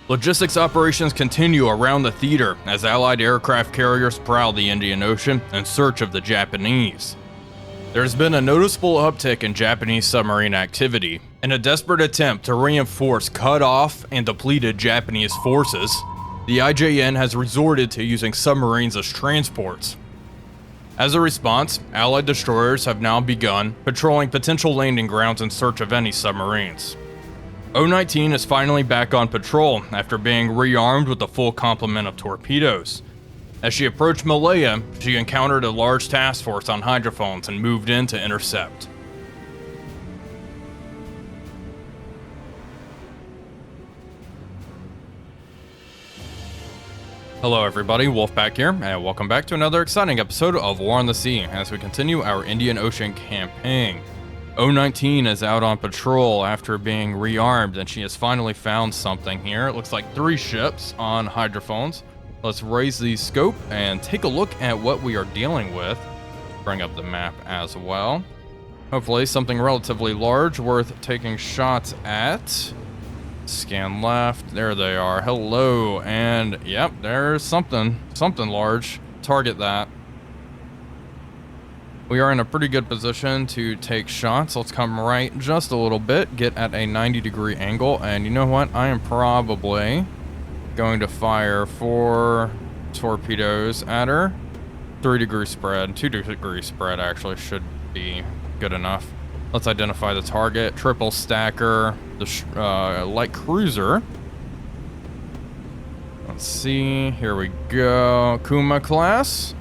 Logistics operations continue around the theater as Allied aircraft carriers prowl the Indian Ocean in search of the Japanese. There's been a noticeable uptick in Japanese submarine activity. In a desperate attempt to reinforce cut off and depleted Japanese forces, the IJN has resorted to using submarines as transports. As a response, Allied destroyers have now begun patrolling potential landing grounds in search of any submarines. O-19 is finally back on patrol after being rearmed with a full complement of torpedoes. As she approached Malaya, she encountered a large task force on hydrophones and moved in to intercept. Hello everybody, Wolf back here, and welcome back to another exciting episode of War on the Sea as we continue our Indian Ocean campaign. O-19 is out on patrol after being rearmed, and she has finally found something here. It looks like 3 ships on hydrophones. Let's raise the scope and take a look at what we are dealing with. Bring up the map as well. Hopefully something relatively large worth taking shots at. Scan left, there they are. Hello, and yep, there's something large. Target that. We are in a pretty good position to take shots. Let's come right just a little bit, get at a 90-degree angle, and you know what? I am probably going to fire 4 torpedoes at her. 3-degree spread, 2-degree spread actually should be good enough. Let's identify the target. Triple stacker, the light cruiser. Let's see, here we go. Kuma class,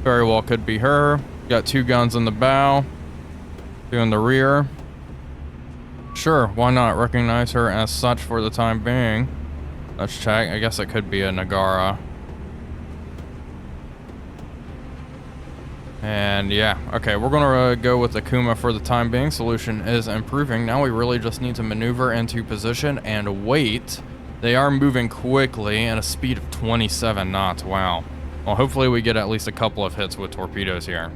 very well could be her. Got 2 guns in the bow, 2 in the rear. Sure, why not recognize her as such for the time being. Let's check. I guess it could be a Nagara. And yeah, okay, we're gonna go with the Kuma for the time being. Solution is improving. Now we really just need to maneuver into position and wait. They are moving quickly at a speed of 27 knots. Wow. Well, hopefully we get at least a couple of hits with torpedoes here.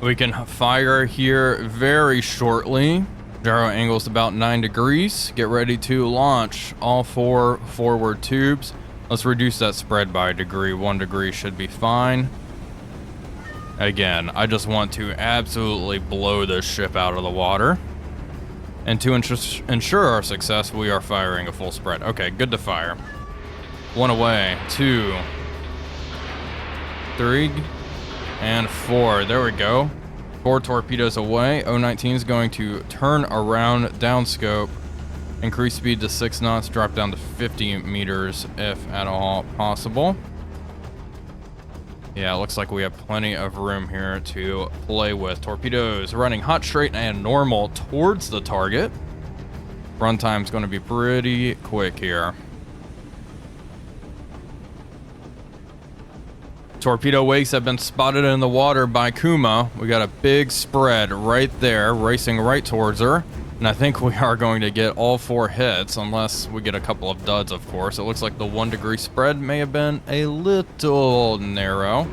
We can fire here very shortly. Gyro angle's about 9 degrees. Get ready to launch all 4 forward tubes. Let's reduce that spread by a degree. 1 degree should be fine. Again, I just want to absolutely blow this ship out of the water. And to ensure our success, we are firing a full spread. Okay, good to fire. 1 away, 2, 3, and 4. There we go. 4 torpedoes away. O-19 is going to turn around downscope, increase speed to 6 knots, drop down to 50 meters if at all possible. Yeah, it looks like we have plenty of room here to play with. Torpedoes running hot, straight, and normal towards the target. Run time's going to be pretty quick here. Torpedo wakes have been spotted in the water by Kuma. We got a big spread right there, racing right towards her. And I think we are going to get all 4 hits, unless we get a couple of duds, of course. It looks like the 1-degree spread may have been a little narrow.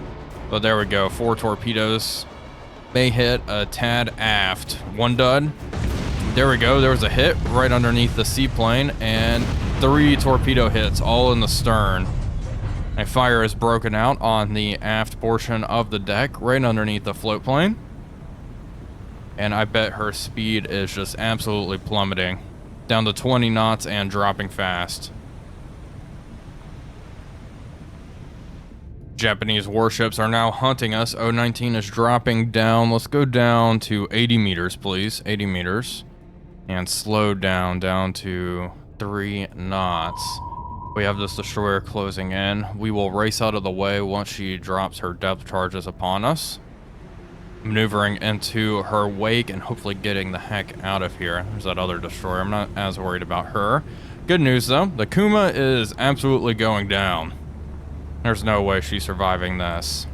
But there we go, 4 torpedoes. May hit a tad aft. 1 dud. There we go, there was a hit right underneath the seaplane. And 3 torpedo hits, all in the stern. A fire is broken out on the aft portion of the deck, right underneath the float plane. And I bet her speed is just absolutely plummeting. Down to 20 knots and dropping fast. Japanese warships are now hunting us. O-19 is dropping down. Let's go down to 80 meters, please. 80 meters. And slow down to 3 knots. We have this destroyer closing in. We will race out of the way once she drops her depth charges upon us. Maneuvering into her wake and hopefully getting the heck out of here. There's that other destroyer. I'm not as worried about her. Good news though, the Kuma is absolutely going down. There's no way she's surviving this.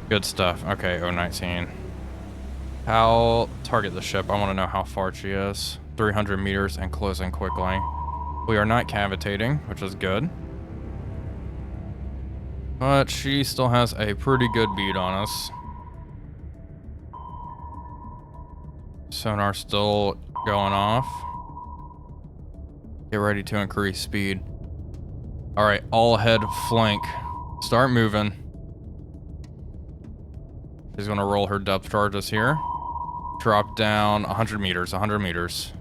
Good stuff. Okay, O-19. I'll target the ship. I want to know how far she is. 300 meters and closing quickly. We are not cavitating, which is good. But she still has a pretty good bead on us. Sonar still going off. Get ready to increase speed. All right, all ahead flank. Start moving. She's gonna roll her depth charges here. Drop down 100 meters, 100 meters.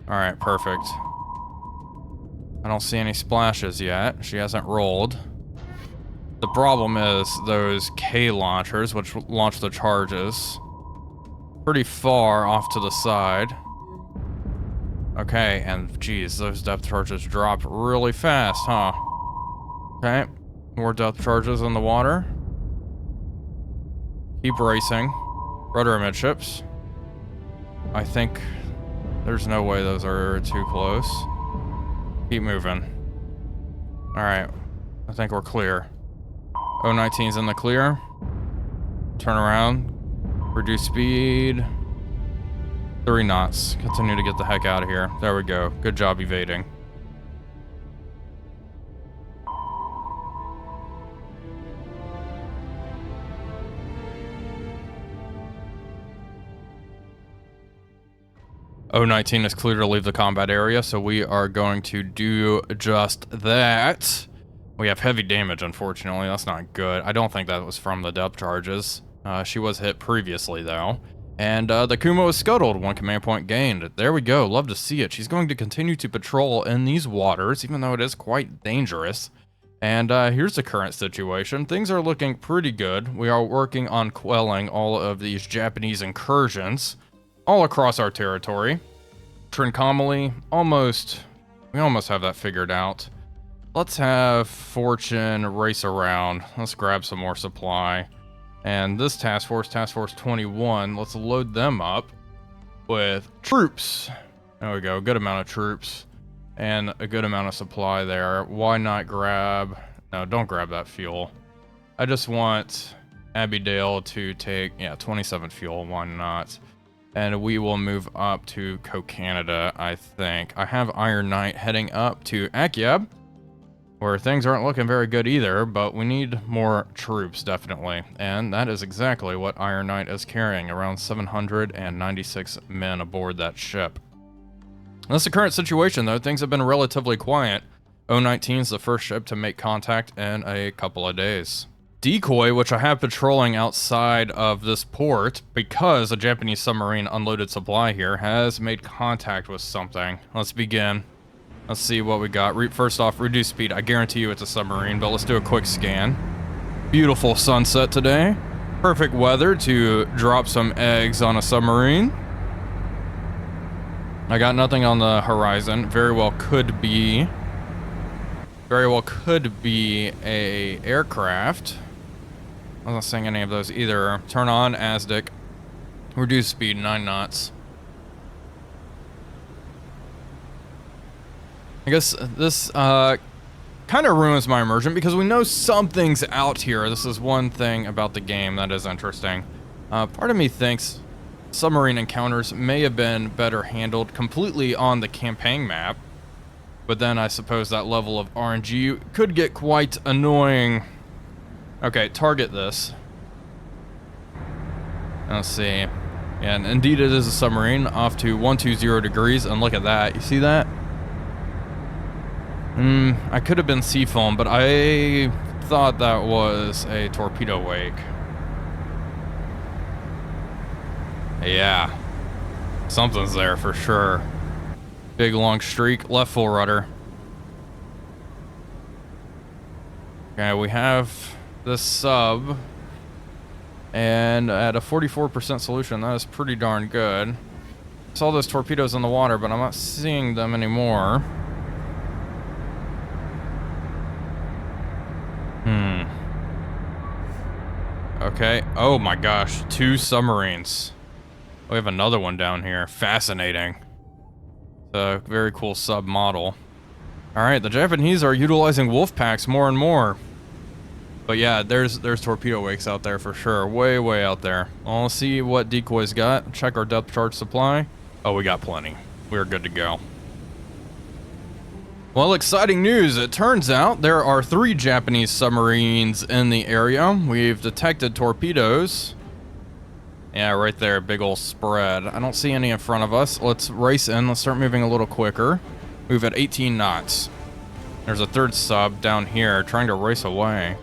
All right, perfect. I don't see any splashes yet. She hasn't rolled. The problem is those K launchers, which launch the charges, pretty far off to the side. Okay, and geez, those depth charges drop really fast, huh? Okay, more depth charges in the water. Keep racing. Rudder amidships. I think there's no way those are too close. Keep moving. Alright, I think we're clear. 019's in the clear. Turn around. Reduce speed. 3 knots. Continue to get the heck out of here. There we go. Good job evading. O19 is clear to leave the combat area, so we are going to do just that. We have heavy damage, unfortunately. That's not good. I don't think that was from the depth charges. She was hit previously, though. And the Kumo is scuttled. 1 command point gained. There we go. Love to see it. She's going to continue to patrol in these waters, even though it is quite dangerous. And here's the current situation. Things are looking pretty good. We are working on quelling all of these Japanese incursions all across our territory. Trincomalee, we almost have that figured out. Let's have Fortune race around. Let's grab some more supply. And this task force 21, let's load them up with troops. There we go, good amount of troops and a good amount of supply there. Why not grab, no, don't grab that fuel. I just want Abbeydale to take, 27 fuel, why not? And we will move up to Co-Canada, I think. I have Iron Knight heading up to Akyab, where things aren't looking very good either, but we need more troops, definitely. And that is exactly what Iron Knight is carrying, around 796 men aboard that ship. That's the current situation, though. Things have been relatively quiet. O19 is the first ship to make contact in a couple of days. Decoy, which I have patrolling outside of this port, because a Japanese submarine unloaded supply here, has made contact with something. Let's begin. Let's see what we got. First off, reduce speed. I guarantee you it's a submarine, but let's do a quick scan. Beautiful sunset today. Perfect weather to drop some eggs on a submarine. I got nothing on the horizon. Very well could be a aircraft. I wasn't seeing any of those either. Turn on ASDIC. Reduce speed 9 knots. I guess this kind of ruins my immersion because we know something's out here. This is one thing about the game that is interesting. Part of me thinks submarine encounters may have been better handled completely on the campaign map, but then I suppose that level of RNG could get quite annoying. Okay, target this. Let's see. And indeed it is a submarine off to 120 degrees, and look at that. You see that? I could have been seafoam, but I thought that was a torpedo wake. Yeah. Something's there for sure. Big long streak, left full rudder. Okay, we have this sub. And at a 44% solution, that is pretty darn good. Saw those torpedoes in the water, but I'm not seeing them anymore. Okay. Oh my gosh. 2 submarines. We have another one down here. Fascinating. It's a very cool sub model. Alright, the Japanese are utilizing wolf packs more and more. But yeah, there's torpedo wakes out there for sure. Way out there. Well, let's see what Decoy's got. Check our depth charge supply. Oh, we got plenty. We're good to go. Well, exciting news. It turns out there are 3 Japanese submarines in the area. We've detected torpedoes. Yeah, right there, big ol' spread. I don't see any in front of us. Let's race in. Let's start moving a little quicker. Move at 18 knots. There's a third sub down here trying to race away.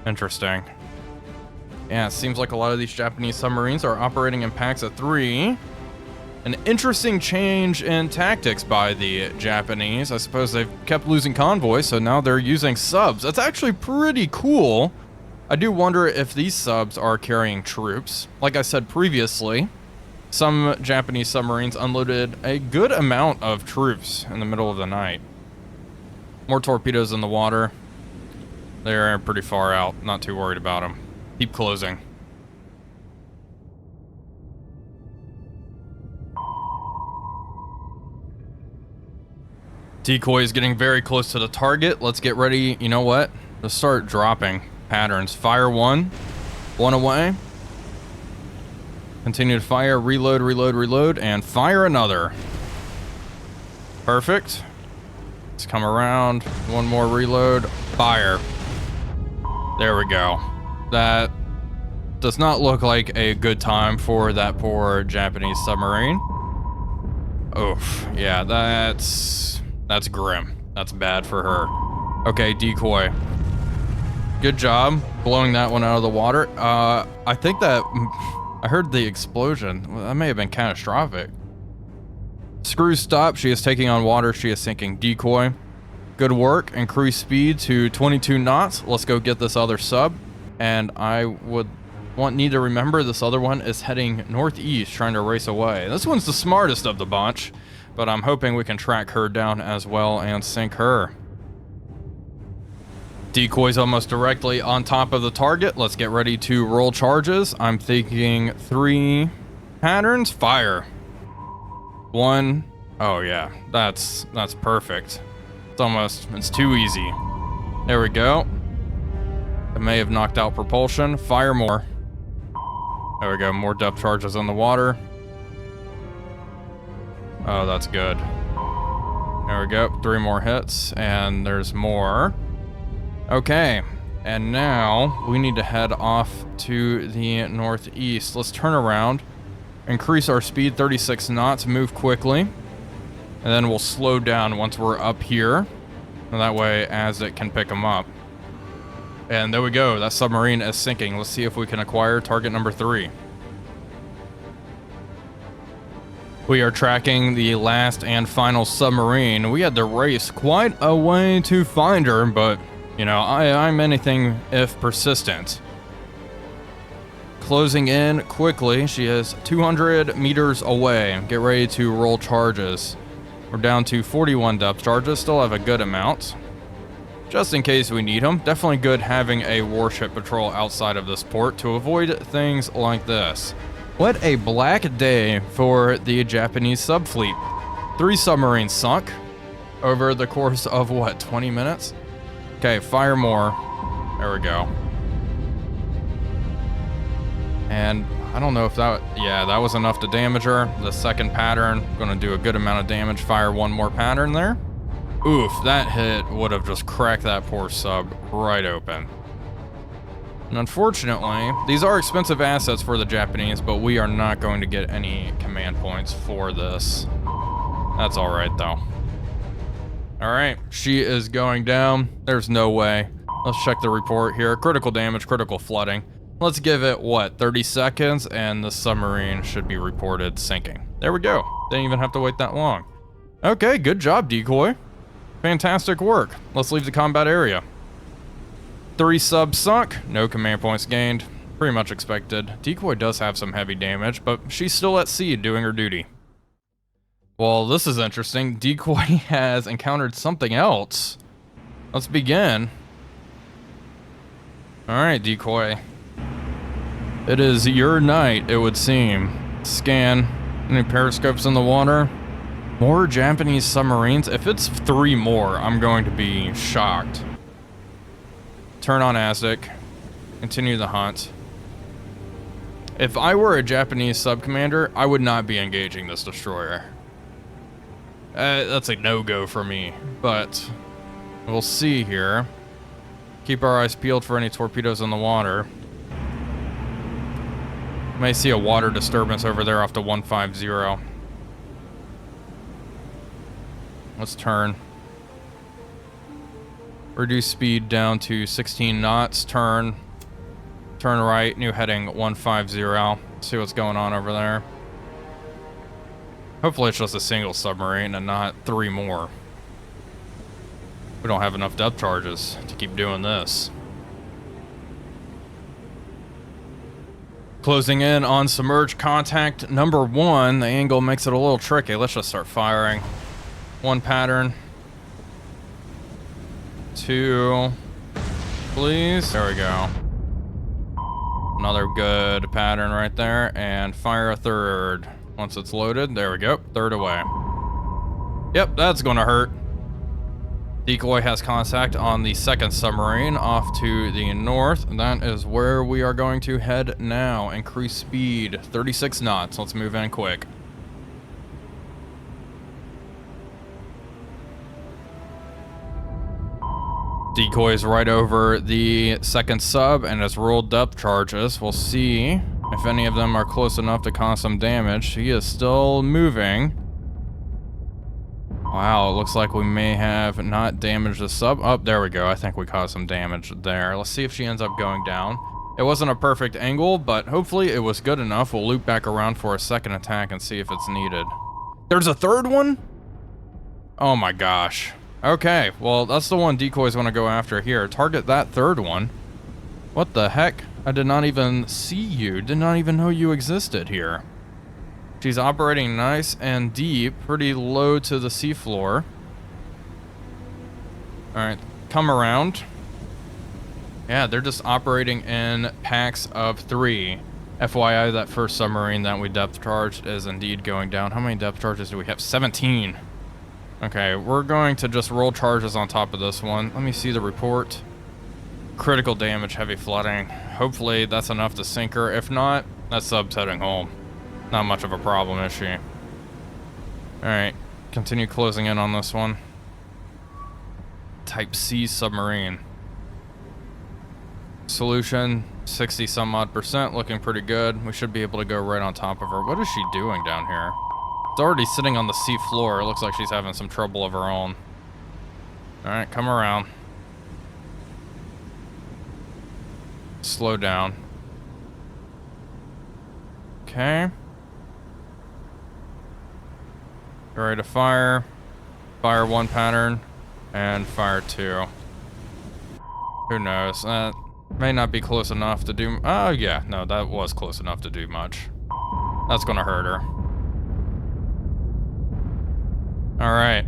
Interesting. Yeah, it seems like a lot of these Japanese submarines are operating in packs of 3. An interesting change in tactics by the Japanese. I suppose they've kept losing convoys, so now they're using subs. That's actually pretty cool. I do wonder if these subs are carrying troops. Like I said previously, some Japanese submarines unloaded a good amount of troops in the middle of the night. More torpedoes in the water. They're pretty far out. Not too worried about them. Keep closing. Decoy is getting very close to the target. Let's get ready. You know what? Let's start dropping patterns. Fire one away. Continue to fire, reload, reload, reload, and fire another. Perfect. Let's come around. One more reload. Fire. There we go. That does not look like a good time for that poor Japanese submarine. Oof. Yeah, that's grim. That's bad for her. Okay, decoy. Good job blowing that one out of the water. I think that I heard the explosion. Well, that may have been catastrophic. Screw stop. She is taking on water. She is sinking. Decoy. Good work. Increase speed to 22 knots. Let's go get this other sub. And I would need to remember this other one is heading northeast, trying to race away. This one's the smartest of the bunch, but I'm hoping we can track her down as well and sink her. Decoy's almost directly on top of the target. Let's get ready to roll charges. I'm thinking 3 patterns. Fire. 1. Oh yeah, that's perfect. It's too easy. There we go. It may have knocked out propulsion. Fire more. There we go. More depth charges on the water. Oh, that's good. There we go. 3 more hits, and there's more. Okay, and now we need to head off to the northeast. Let's turn around, increase our speed 36 knots, move quickly, and then we'll slow down once we're up here. And that way, as it can pick them up. And there we go. That submarine is sinking. Let's see if we can acquire target number 3. We are tracking the last and final submarine. We had to race quite a way to find her, but, you know, I'm anything if persistent. Closing in quickly. She is 200 meters away. Get ready to roll charges. We're down to 41 depth charges. Still have a good amount, just in case we need them. Definitely good having a warship patrol outside of this port to avoid things like this. What a black day for the Japanese subfleet. 3 submarines sunk over the course of, what, 20 minutes? Okay, fire more. There we go. And I don't know if that was enough to damage her. The second pattern, gonna do a good amount of damage. Fire 1 more pattern there. Oof, that hit would have just cracked that poor sub right open. And unfortunately, these are expensive assets for the Japanese, but we are not going to get any command points for this. That's all right, though. All right, she is going down. There's no way. Let's check the report here. Critical damage, critical flooding. Let's give it, what, 30 seconds, and the submarine should be reported sinking. There we go. Didn't even have to wait that long. Okay, good job, Decoy. Fantastic work. Let's leave the combat area. 3 subs sunk, no command points gained. Pretty much expected. Decoy does have some heavy damage, but she's still at sea doing her duty. Well, this is interesting. Decoy has encountered something else. Let's begin. Alright, Decoy. It is your night, it would seem. Scan. Any periscopes in the water? More Japanese submarines? If it's 3 more, I'm going to be shocked. Turn on ASDIC. Continue the hunt. If I were a Japanese sub-commander, I would not be engaging this destroyer. That's a no-go for me, but we'll see here. Keep our eyes peeled for any torpedoes in the water. May see a water disturbance over there off the 150. Let's turn. Reduce speed down to 16 knots. Turn. Turn right. New heading 150. See what's going on over there. Hopefully it's just a single submarine and not 3 more. We don't have enough depth charges to keep doing this. Closing in on submerged contact number 1. The angle makes it a little tricky. Let's just start firing. 1 pattern. 2. Please. There we go. Another good pattern right there. And fire a 3rd. Once it's loaded. There we go. 3rd away. Yep, that's gonna hurt. Decoy has contact on the 2nd submarine off to the north. That is where we are going to head now. Increase speed, 36 knots. Let's move in quick. Decoy is right over the 2nd sub and has rolled depth charges. We'll see if any of them are close enough to cause some damage. He is still moving. Wow, it looks like we may have not damaged the sub. Oh, there we go. I think we caused some damage there. Let's see if she ends up going down. It wasn't a perfect angle, but hopefully it was good enough. We'll loop back around for a 2nd attack and see if it's needed. There's a 3rd one? Oh my gosh. Okay, well, that's the one Decoys want to go after here. Target that 3rd one. What the heck? I did not even see you. Did not even know you existed here. She's operating nice and deep, pretty low to the seafloor. Alright, come around. Yeah, they're just operating in packs of 3. FYI, that 1st submarine that we depth charged is indeed going down. How many depth charges do we have? 17. Okay, we're going to just roll charges on top of this one. Let me see the report. Critical damage, heavy flooding. Hopefully that's enough to sink her. If not, that sub's heading home. Not much of a problem, is she? Alright, continue closing in on this one. Type C submarine. Solution, 60 some odd percent, looking pretty good. We should be able to go right on top of her. What is she doing down here? It's already sitting on the sea floor. It looks like she's having some trouble of her own. Alright, come around. Slow down. Okay. Ready to fire. Fire 1 pattern. And fire 2. Who knows? That may not be close enough to do... Oh, yeah. No, that was close enough to do much. That's gonna hurt her. Alright.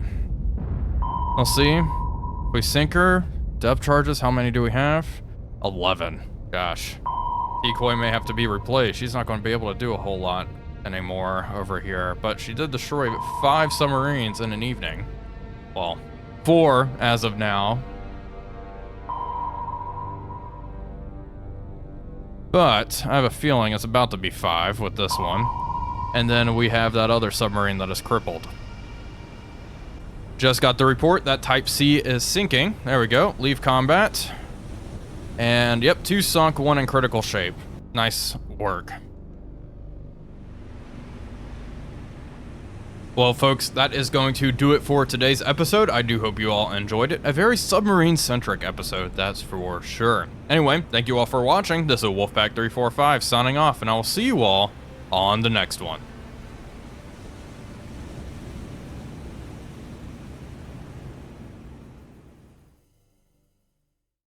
We'll see. If we sink her, depth charges, how many do we have? 11. Gosh. Decoy may have to be replaced. She's not going to be able to do a whole lot anymore over here. But she did destroy 5 submarines in an evening. Well, 4 as of now. But I have a feeling it's about to be 5 with this one. And then we have that other submarine that is crippled. Just got the report that Type C is sinking. There we go. Leave combat. And yep, 2 sunk, 1 in critical shape. Nice work. Well, folks, that is going to do it for today's episode. I do hope you all enjoyed it. A very submarine-centric episode, that's for sure. Anyway, thank you all for watching. This is Wolfpack345 signing off, and I will see you all on the next one.